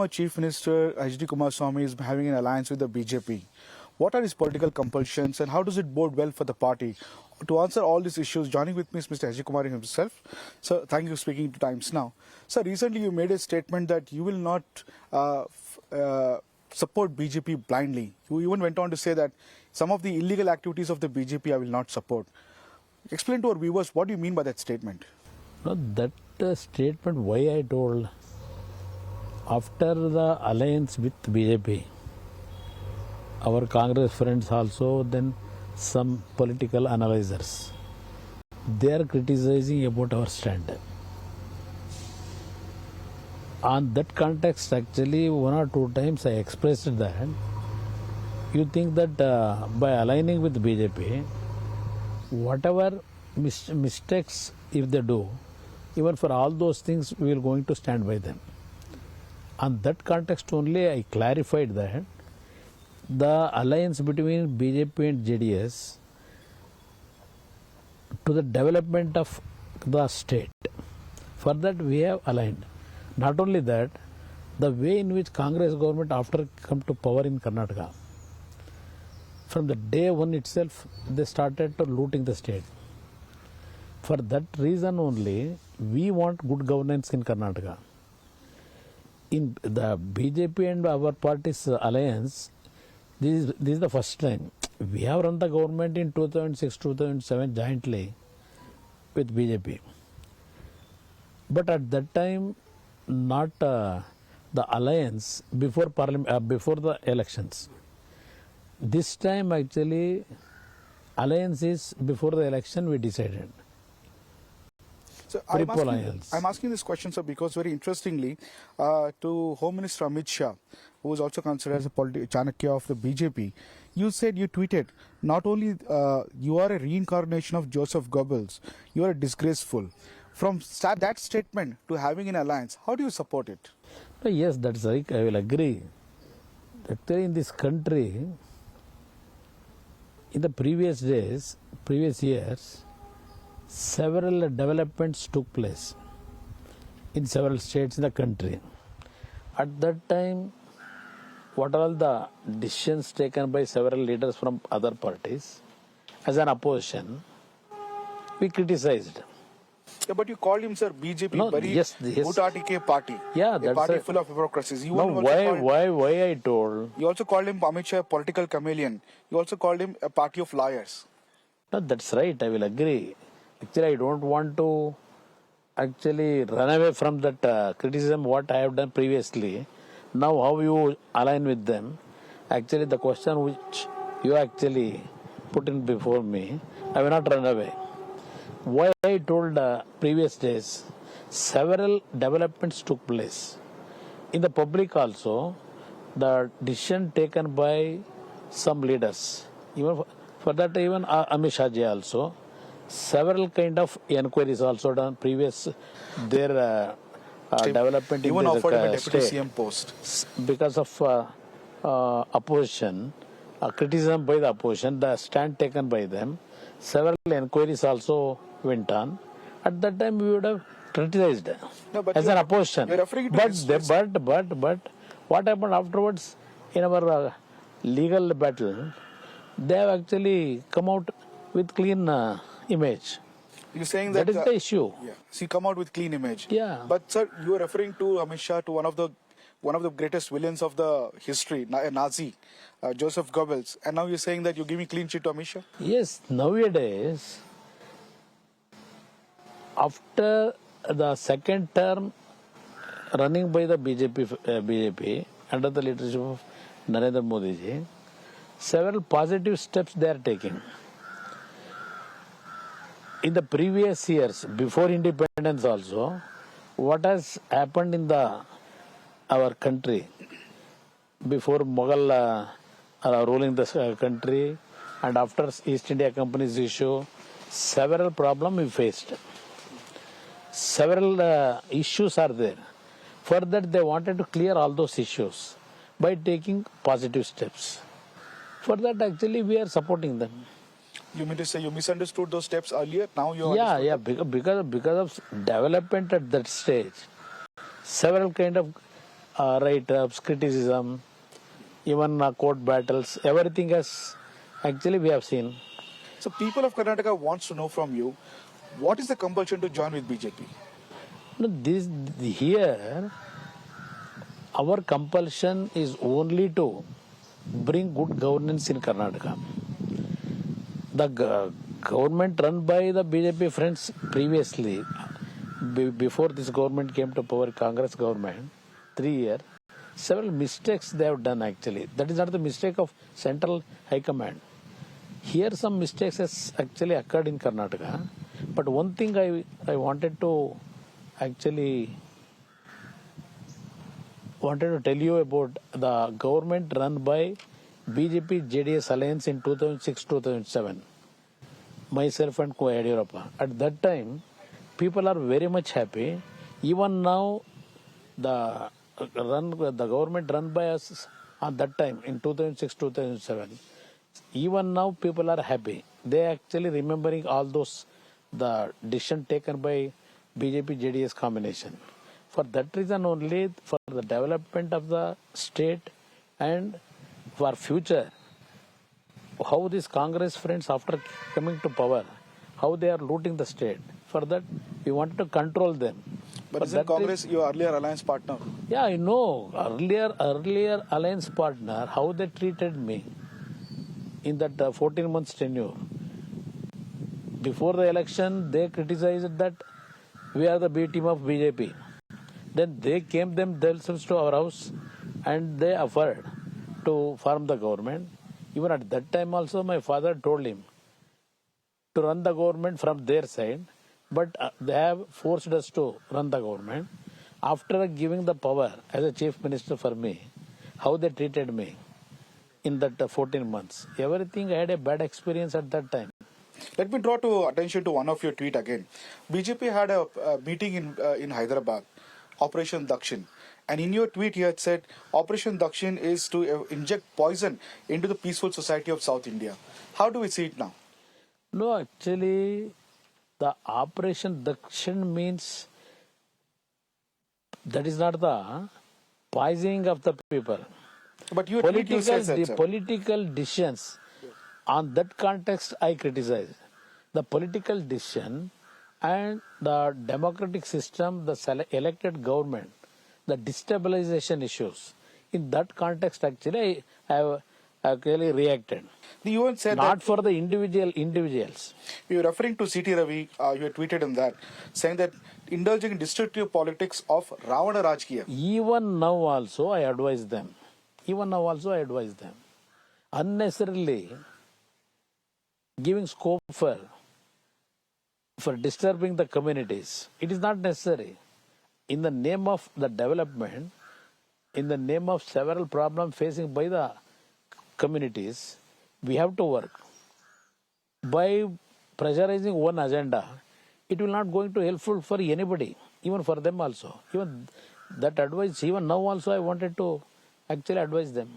Chief Minister HD Kumaraswamy is having an alliance with the BJP. What are his political compulsions and how does it bode well for the party? To answer all these issues, joining with me is Mr. HD Kumar himself. Sir, thank you for speaking to Times Now. Sir, recently you made a statement that you will not support BJP blindly. You even went on to say that some of the illegal activities of the BJP I will not support. Explain to our viewers what do you mean by that statement? No, that statement why I told after the alliance with BJP, our Congress friends also, then some political analyzers, they are criticizing about our stand. On that context, actually, one or two times I expressed that you think that by aligning with BJP, whatever mistakes if they do, even for all those things, we are going to stand by them. On that context only, I clarified that the alliance between BJP and JDS to the development of the state. For that we have aligned. Not only that, the way in which Congress government after come to power in Karnataka, from the day one itself, they started to looting the state. For that reason only, we want good governance in Karnataka. In the BJP and our party's alliance, this is the first time. We have run the government in 2006-2007 jointly with BJP. But at that time, not the alliance before before the elections. This time actually, alliance is before the election we decided. So I'm asking this question, sir, because very interestingly, to Home Minister Amit Shah, who is also considered as a Chanakya of the BJP, you tweeted, not only you are a reincarnation of Joseph Goebbels, you are disgraceful. From that statement to having an alliance, how do you support it? Yes, that's right. I will agree. Actually, in this country, in the previous years, several developments took place in several states in the country. At that time, what are all the decisions taken by several leaders from other parties as an opposition, we criticized. Yeah, but you called him, sir, BJP, Bharatiya party. Yeah, that's a party full of hypocrisies. Why I told? You also called him Amit Shah a political chameleon. You also called him a party of liars. No, that's right. I will agree. Actually, I don't want to actually run away from that criticism what I have done previously. Now how you align with them? Actually, the question which you actually put in before me, I will not run away. Why I told previous days, several developments took place. In the public also, the decision taken by some leaders, even for that even Amit Shah ji also, several kind of inquiries also done previous their development even in offered him a deputy state. CM post Because of opposition, criticism by the opposition, the stand taken by them, several inquiries also went on. At that time, we would have criticized as an opposition. But what happened afterwards in our legal battle? They have actually come out with clean image. You're saying that is the issue. Yeah. So you come out with clean image. Yeah. But sir, you are referring to Amit Shah, to one of the greatest villains of the history, a Nazi, Joseph Goebbels, and now you're saying that you're giving clean sheet to Amit Shah? Yes. Nowadays, after the second term running by the BJP under the leadership of Narendra Modi ji, several positive steps they are taking. In the previous years, before independence also, what has happened in our country, before Mughal ruling the country and after East India Company's issue, several problems we faced. Several issues are there. For that, they wanted to clear all those issues by taking positive steps. For that, actually, we are supporting them. You mean to say you misunderstood those steps earlier? Now you because of development at that stage, several kind of write-ups, criticism, even court battles, everything has actually we have seen. So people of Karnataka wants to know from you, what is the compulsion to join with BJP? No, this here, our compulsion is only to bring good governance in Karnataka. The government run by the BJP friends previously, before this government came to power, Congress government, 3 years, several mistakes they have done actually. That is not the mistake of central high command. Here some mistakes has actually occurred in Karnataka. But one thing I wanted to actually tell you about the government run by BJP JDS alliance in 2006-2007. Myself and Yadurappa. At that time, people are very much happy. Even now, the government run by us at that time in 2006-2007. Even now, people are happy. They actually remembering all those the decision taken by BJP JDS combination. For that reason only, for the development of the state and for future, how these Congress friends after coming to power, how they are looting the state. For that, we wanted to control them. But isn't Congress your earlier alliance partner? Yeah, I know. Earlier alliance partner, how they treated me in that 14 months tenure. Before the election, they criticized that we are the B team of BJP. Then they came themselves to our house and they offered to form the government. Even at that time also, my father told him to run the government from their side, but they have forced us to run the government. After giving the power as a chief minister for me, how they treated me in that 14 months, everything, I had a bad experience at that time. Let me draw to attention to one of your tweet again. BJP had a meeting in Hyderabad, Operation Dakshin. And in your tweet, you had said Operation Dakshin is to inject poison into the peaceful society of South India. How do we see it now? No, actually, the Operation Dakshin means that is not the poisoning of the people. But you said that, political decisions, on that context, I criticize. The political decision and the democratic system, the elected government, the destabilization issues. In that context, actually, I have actually reacted. You even said not for the individuals. You were referring to C.T. Ravi, you had tweeted on that, saying that indulging in destructive politics of Ravana Rajkiya. Even now also, I advise them. Unnecessarily giving scope for disturbing the communities. It is not necessary. In the name of the development, in the name of several problems facing by the communities, we have to work. By pressurizing one agenda, it will not going to helpful for anybody, even for them also. Even that advice, even now also I wanted to actually advise them.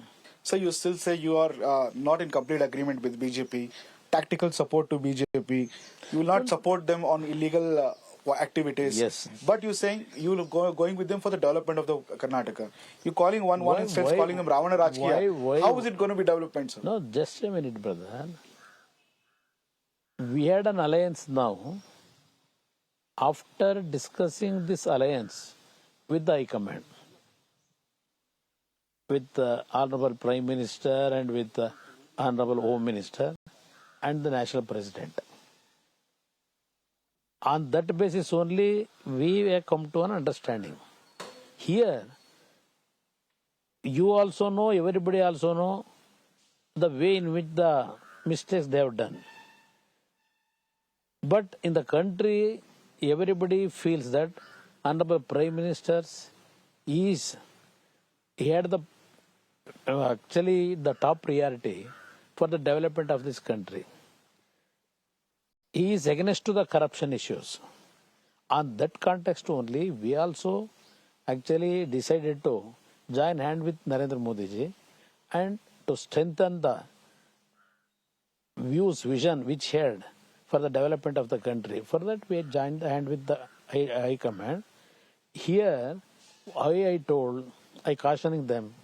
So you still say you are not in complete agreement with BJP, tactical support to BJP, you will not support them on illegal activities. Yes. But you're saying you will going with them for the development of the Karnataka. You're calling one instance, calling them Ravana Rajkiya. How is it going to be development, sir? No, just a minute, brother. We had an alliance now. After discussing this alliance with the High Command, with the Honorable Prime Minister and with the Honorable Home Minister and the National President. On that basis only, we have come to an understanding. Here, you also know, everybody also know, the way in which the mistakes they have done. But in the country, everybody feels that Honorable Prime Minister he had actually the top priority for the development of this country. He is against to the corruption issues. On that context only, we also actually decided to join hand with Narendra Modi ji and to strengthen the vision which he had for the development of the country. For that, we joined hand with the High Command. Here, I told I cautioning them.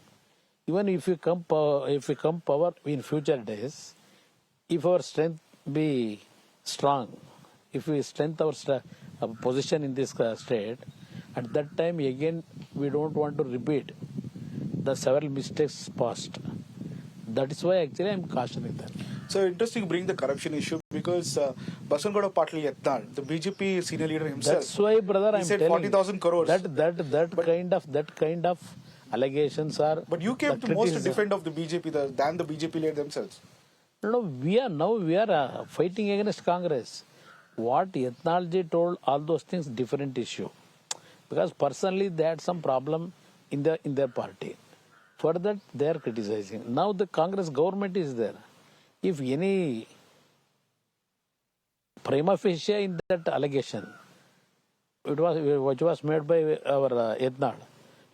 Even if we come power in future days, if our strength be strong, if we strengthen our position in this state, at that time again we don't want to repeat the several mistakes past. That is why actually I am cautioning them. So interesting to bring the corruption issue because Basangada Patil Yatnal, the BJP senior leader himself, That's why, brother, he I'm said telling 40,000 crores. that kind of allegations are. But you came to most defend of the BJP than the BJP leader themselves. No, we are fighting against Congress. What Yatnalji told, all those things, different issue. Because personally they had some problem in their party. For that they are criticizing. Now the Congress government is there. If any prima facie in that allegation, which was made by our Yatnal,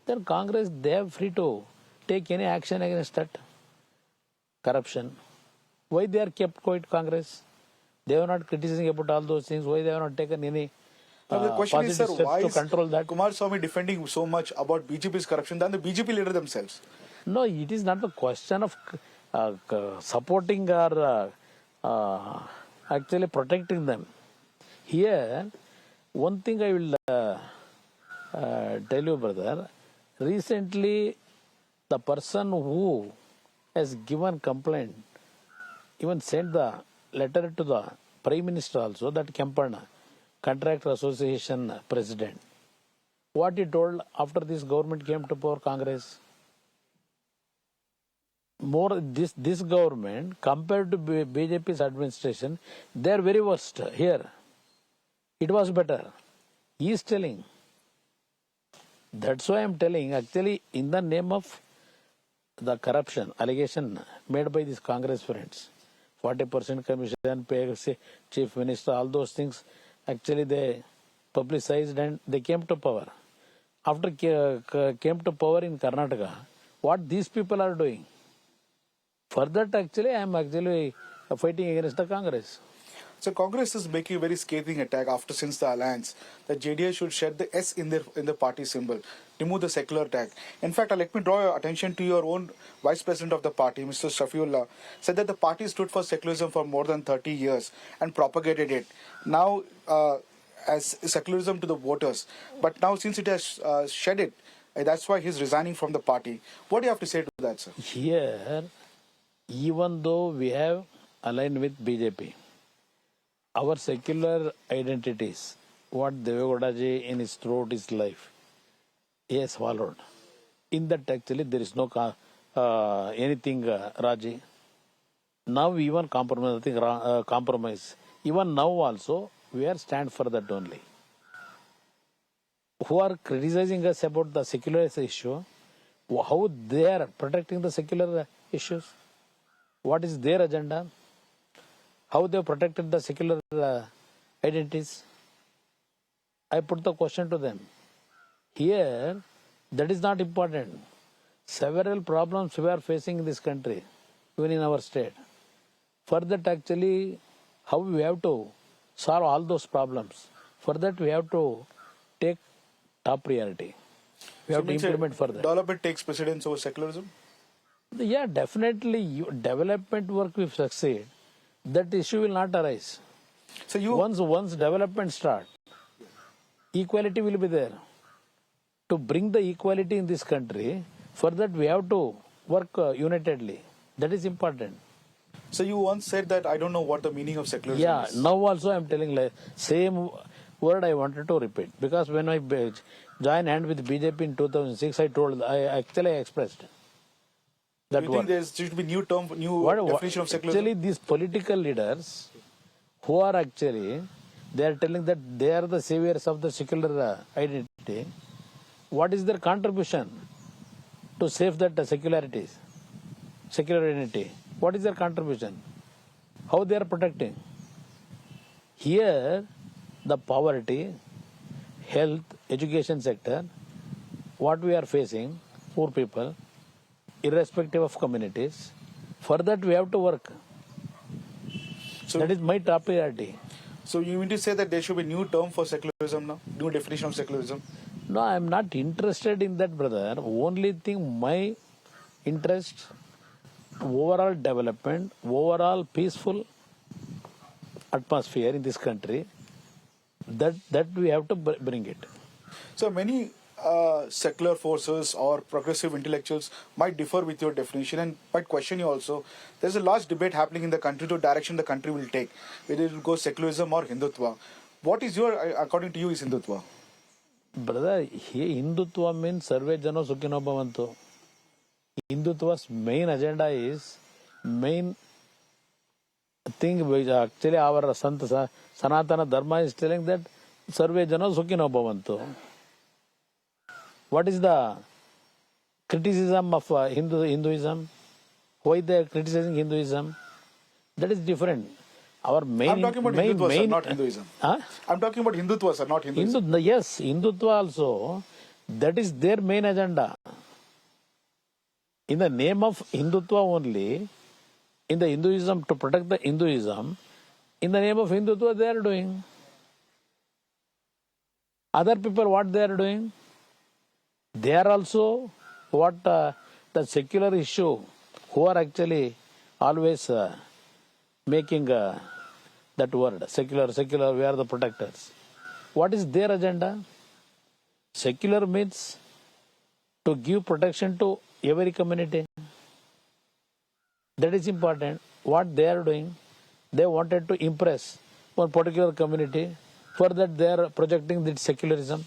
then Congress, they are free to take any action against that corruption. Why they are kept quiet, Congress? They are not criticizing about all those things. Why they have not taken any The question is, sir, positive why steps to is control that? Kumaraswamy defending so much about BJP's corruption than the BJP leader themselves? No, it is not the question of supporting or actually protecting them. Here, one thing I will tell you, brother. Recently, the person who has given complaint even sent the letter to the Prime Minister also, that Kemparna, Contractor Association President. What he told after this government came to power, Congress, this government compared to BJP's administration, they are very worst. Here, it was better. He is telling. That's why I am telling, actually, in the name of the corruption allegation made by these Congress friends, 40% commission, pay Chief Minister, all those things, actually they publicized and they came to power. After came to power in Karnataka, what these people are doing? For that, actually, I am actually fighting against the Congress. So Congress is making a very scathing attack since the alliance that JDS should shed the S in the party symbol, remove the secular tag. In fact, let me draw your attention to your own Vice President of the party, Mr. Shafiullah, said that the party stood for secularism for more than 30 years and propagated it. Now, as secularism to the voters, but now since it has shed it, that's why he's resigning from the party. What do you have to say to that, sir? Here, even though we have aligned with BJP, our secular identities, what Devegowdaji in his throughout his life, he has followed. In that actually there is no anything Raji. Now we even compromise. Even now also we are stand for that only. Who are criticizing us about the secular issue, how they are protecting the secular issues? What is their agenda? How they protected the secular identities? I put the question to them. Here, that is not important. Several problems we are facing in this country, even in our state. For that actually, how we have to solve all those problems. For that we have to take top priority. We have to implement further. Development takes precedence over secularism? Yeah, definitely. Development work will succeed. That issue will not arise. So you once development start, equality will be there. To bring the equality in this country, for that we have to work unitedly. That is important. So you once said that I don't know what the meaning of secularism is. Yeah, now also I am telling same word I wanted to repeat. Because when I joined hand with BJP in 2006, I actually expressed that Do you think there should be new definition of secularism? Actually, these political leaders who are actually, they are telling that they are the saviors of the secular identity. What is their contribution to save that secular identity? What is their contribution? How they are protecting? Here, the poverty, health, education sector, what we are facing, poor people, irrespective of communities, for that we have to work. So that is my top priority. So you mean to say that there should be new term for secularism now? New definition of secularism? No, I am not interested in that, brother. Only thing, my interest, overall development, overall peaceful atmosphere in this country, that we have to bring it. So many secular forces or progressive intellectuals might differ with your definition and might question you also. There's a large debate happening in the country to direction the country will take, whether it will go secularism or Hindutva. What is your, according to you, is Hindutva? Brother, Hindutva means Sarve Jano Sukhino Bhavantu. Hindutva's main agenda is, main thing which actually our Santa Sanatana Dharma is telling that Sarve Jano Sukhino Bhavantu. What is the criticism of Hinduism? Why they are criticizing Hinduism? That is different. Our main, I'm talking about Hindutva, sir, not Hinduism. Huh? I'm talking about Hindutva, sir, not Hinduism. Yes, Hindutva also, that is their main agenda. In the name of Hindutva only, in the Hinduism, to protect the Hinduism, in the name of Hindutva they are doing. Other people, what they are doing? They are also what the secular issue, who are actually always making that word, secular, we are the protectors. What is their agenda? Secular means to give protection to every community. That is important. What they are doing, they wanted to impress one particular community. For that they are projecting this secularism.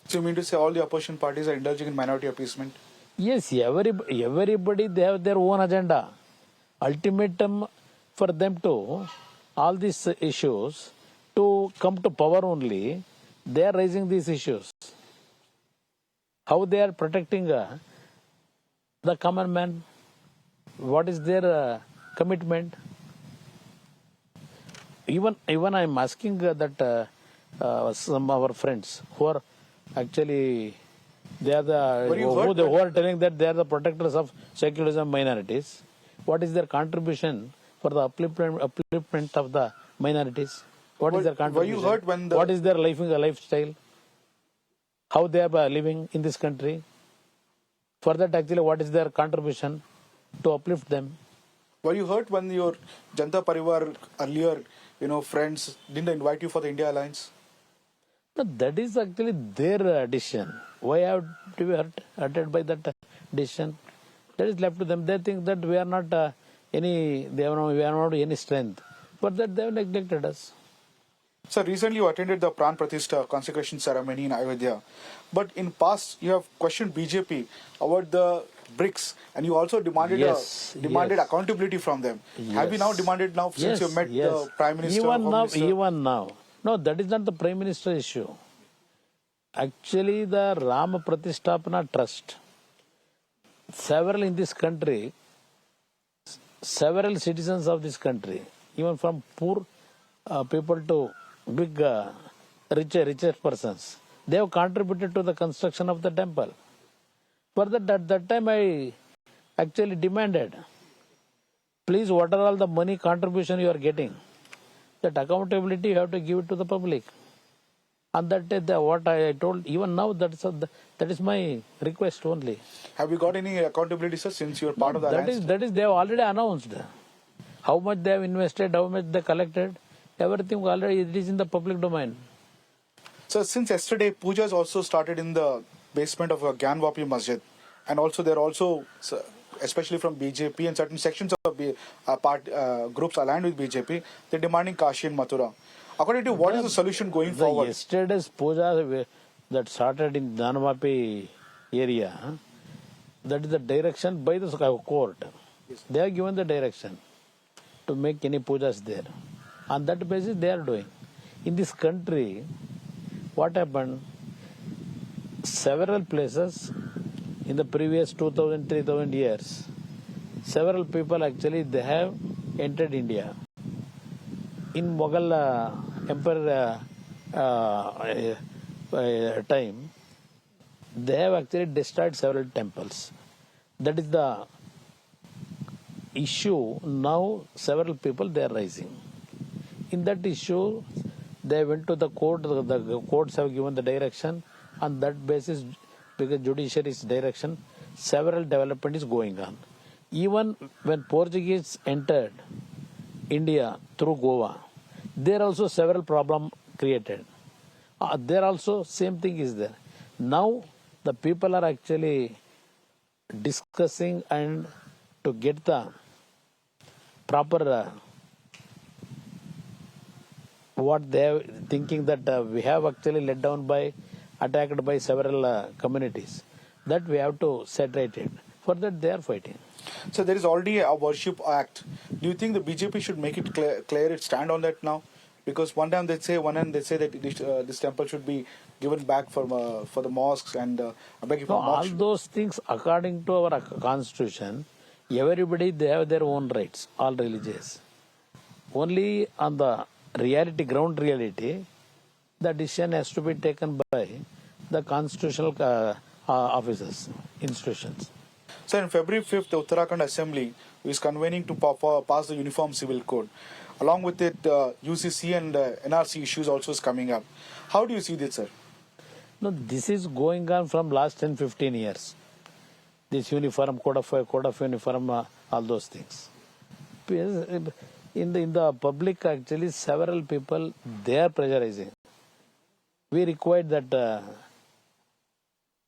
So you mean to say all the opposition parties are indulging in minority appeasement? Yes, everybody they have their own agenda. Ultimatum for them to, all these issues, to come to power only, they are raising these issues. How they are protecting the common man? What is their commitment? Even I am asking that some of our friends who are actually, they are who are telling that they are the protectors of secularism minorities. What is their contribution for the upliftment of the minorities? What is their contribution? Were you hurt when what is their lifestyle? How they are living in this country? For that, actually, what is their contribution to uplift them? Were you hurt when your Janta Parivar earlier, friends didn't invite you for the India Alliance? No, that is actually their decision. Why have to be hurted by that decision? That is left to them. They think that we are not we are not any strength. For that, they have neglected us. So recently you attended the Pran Pratishtha consecration ceremony in Ayodhya. But in past, you have questioned BJP about the BRICS, and you also demanded accountability from them. Yes. Have you now demanded since you met the Prime Minister? Even now. No, that is not the Prime Minister issue. Actually, the Rama Pratisthapana Trust, several in this country, several citizens of this country, even from poor people to big, richer persons, they have contributed to the construction of the temple. For that, at that time, I actually demanded, please, what are all the money contribution you are getting? That accountability you have to give it to the public. And that is what I told, even now, that is my request only. Have you got any accountability, sir, since you are part of the alliance? That is, they have already announced how much they have invested, how much they collected. Everything already, it is in the public domain. So since yesterday, pujas also started in the basement of a Gyanvapi Masjid, and also there are also, especially from BJP and certain sections of groups aligned with BJP, they're demanding Kashi and Mathura. According to you, what is the solution going forward? Yesterday's puja that started in Gyanvapi area, that is the direction by the court. Yes. They have given the direction to make any pujas there. On that basis, they are doing. In this country, what happened? Several places in the previous 2000, 3000 years, several people actually, they have entered India. In Mughal Empire time, they have actually destroyed several temples. That is the issue. Now, several people, they are rising. In that issue, They went to the court. The courts have given the direction. On that basis, because judiciary's direction, several development is going on. Even when Portuguese entered India through Goa, there also several problem created. There also same thing is there. Now the people are actually discussing and to get the proper what they are thinking that we have actually let down by attacked by several communities, that we have to separate it. For that they are fighting. So there is already a worship act. Do you think the BJP should make it clear its stand on that now? Because one hand they say that this temple should be given back for the mosques and All those things according to our constitution, everybody they have their own rights, all religious. Only on the reality, ground reality, the decision has to be taken by the constitutional officers, institutions. So in February 5th, the Uttarakhand Assembly is convening to pass the Uniform Civil Code. Along with it, UCC and NRC issues also is coming up. How do you see this, sir? No, this is going on from last 10-15 years. This uniform, code of uniform, all those things. In the public, actually, several people, they are pressurizing. We require that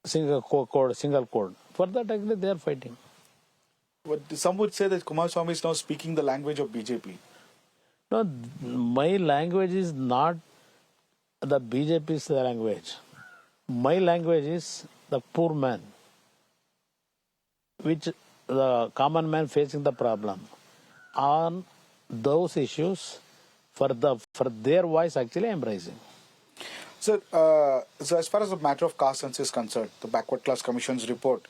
single code. For that, actually, they are fighting. But some would say that Kumaraswamy is now speaking the language of BJP. No, my language is not the BJP's language. My language is the poor man, which the common man facing the problem. On those issues, for their voice, actually, I am raising. So as far as the matter of caste census is concerned, the Backward Class Commission's report,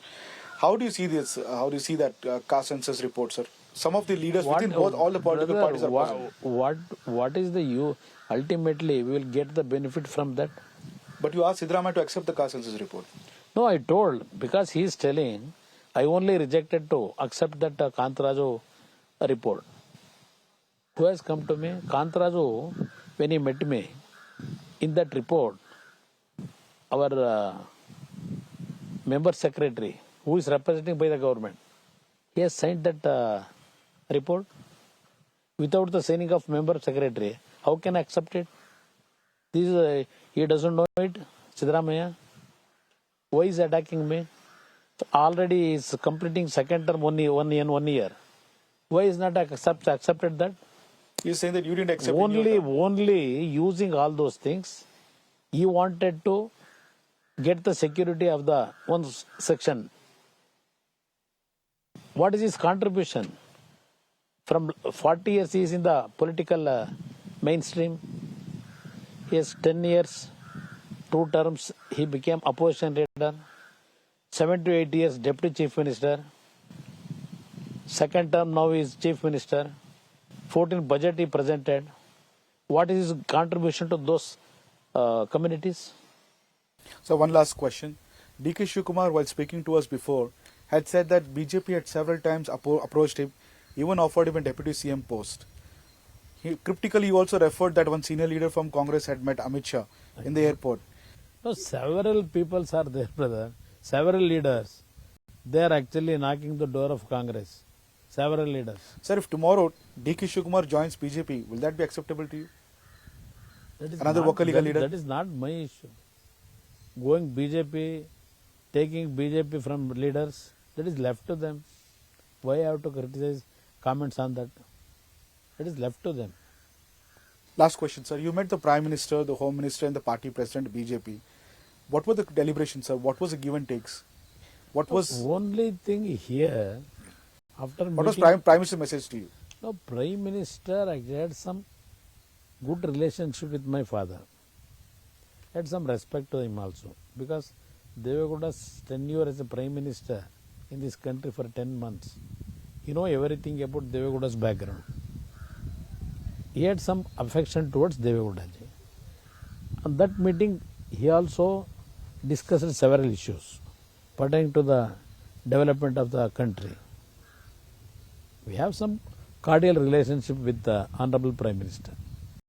how do you see this? How do you see that caste census report, sir? Some of the leaders within all the political parties are positive. What is the ultimately we will get the benefit from that? But you asked Siddaramaiah to accept the caste census report. No, I told, because he is telling, I only rejected to accept that Kantaraju report. Who has come to me? Kantaraju, when he met me, in that report, our member secretary, who is representing by the government, he has signed that report. Without the signing of member secretary, how can I accept it? This he doesn't know it, Siddaramaiah. Why is he attacking me? Already is completing second term 1 year. Why is not accepted that? He is saying that you didn't accept it. Only using all those things, he wanted to get the security of the one section. What is his contribution? From 40 years he is in the political mainstream. He has 10 years, 2 terms, he became opposition leader. 7 to 8 years deputy chief minister. Second term now he is chief minister. 14 budget he presented. What is his contribution to those communities? So one last question. D.K. Shivakumar, while speaking to us before, had said that BJP had several times approached him, even offered him a deputy CM post. Cryptically, he also referred that one senior leader from Congress had met Amit Shah in the airport. No, several people are there, brother. Several leaders. They are actually knocking the door of Congress. Several leaders. Sir, if tomorrow D.K. Shivakumar joins BJP, will that be acceptable to you? Another Vakaliga leader? That is not my issue. Going BJP, taking BJP from leaders, that is left to them. Why I have to criticize comments on that? It is left to them. Last question, sir. You met the Prime Minister, the Home Minister and the party president BJP. What were the deliberations, sir? What was the give and takes? What was... Only thing here, after what was Prime Minister's message to you? No, Prime Minister, I had some good relationship with my father. I had some respect to him also. Because Devegowda's tenure as a Prime Minister in this country for 10 months. You know everything about Devegowda's background. He had some affection towards Devegowdaji. On that meeting, he also discussed several issues pertaining to the development of the country. We have some cordial relationship with the Honorable Prime Minister.